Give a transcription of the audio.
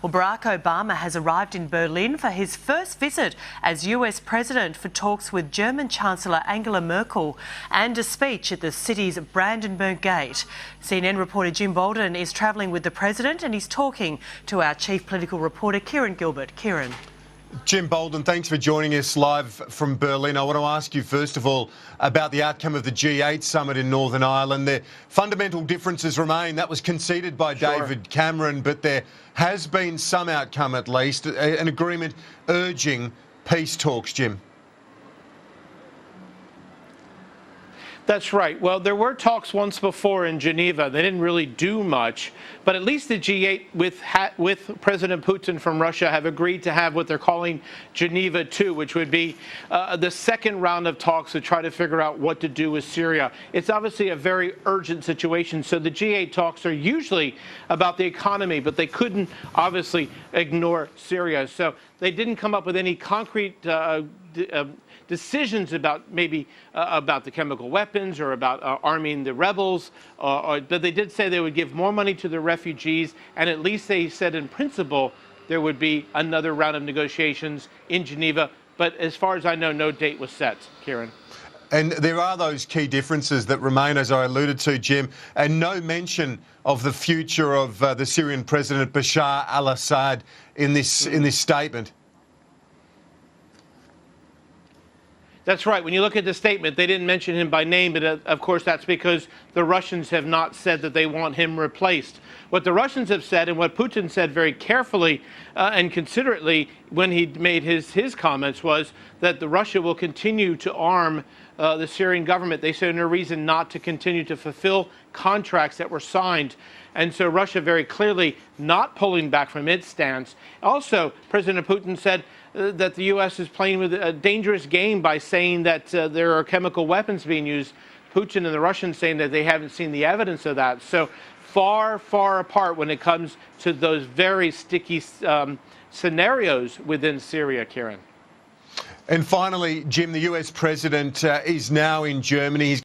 Well, Barack Obama has arrived in Berlin for his first visit as US President for talks with German Chancellor Angela Merkel and a speech at the city's Brandenburg Gate. CNN reporter Jim Bolden is travelling with the President and he's talking to our chief political reporter Kieran Gilbert. Kieran. Jim Bolden, thanks for joining us live from Berlin. I want to ask you, first of all, about the outcome of the G8 summit in Northern Ireland. The fundamental differences remain. That was conceded by David Cameron, but there has been some outcome, at least, an agreement urging peace talks, Jim. That's right. Well, there were talks once before in Geneva. They didn't really do much, but at least the G8 with President Putin from Russia have agreed to have what they're calling Geneva 2, which would be the second round of talks to try to figure out what to do with Syria. It's obviously a very urgent situation, so the G8 talks are usually about the economy, but they couldn't obviously ignore Syria. So they didn't come up with any concrete decisions about maybe about the chemical weapons or about arming the rebels, but they did say they would give more money to the refugees, and at least they said in principle there would be another round of negotiations in Geneva. But as far as I know, no date was set, Kieran. And there are those key differences that remain, as I alluded to, Jim, and no mention of the future of the Syrian President Bashar al-Assad in this statement. That's right. When you look at the statement, they didn't mention him by name, but of course that's because the Russians have not said that they want him replaced. What the Russians have said, and what Putin said very carefully and considerately when he made his comments, was that Russia will continue to arm the Syrian government. They said no reason not to continue to fulfill contracts that were signed. And so Russia very clearly not pulling back from its stance. Also, President Putin said that the U.S. is playing with a dangerous game by saying that there are chemical weapons being used. Putin and the Russians saying that they haven't seen the evidence of that. So far, far apart when it comes to those very sticky scenarios within Syria, Kieran. And finally, Jim, the US President is now in Germany. He's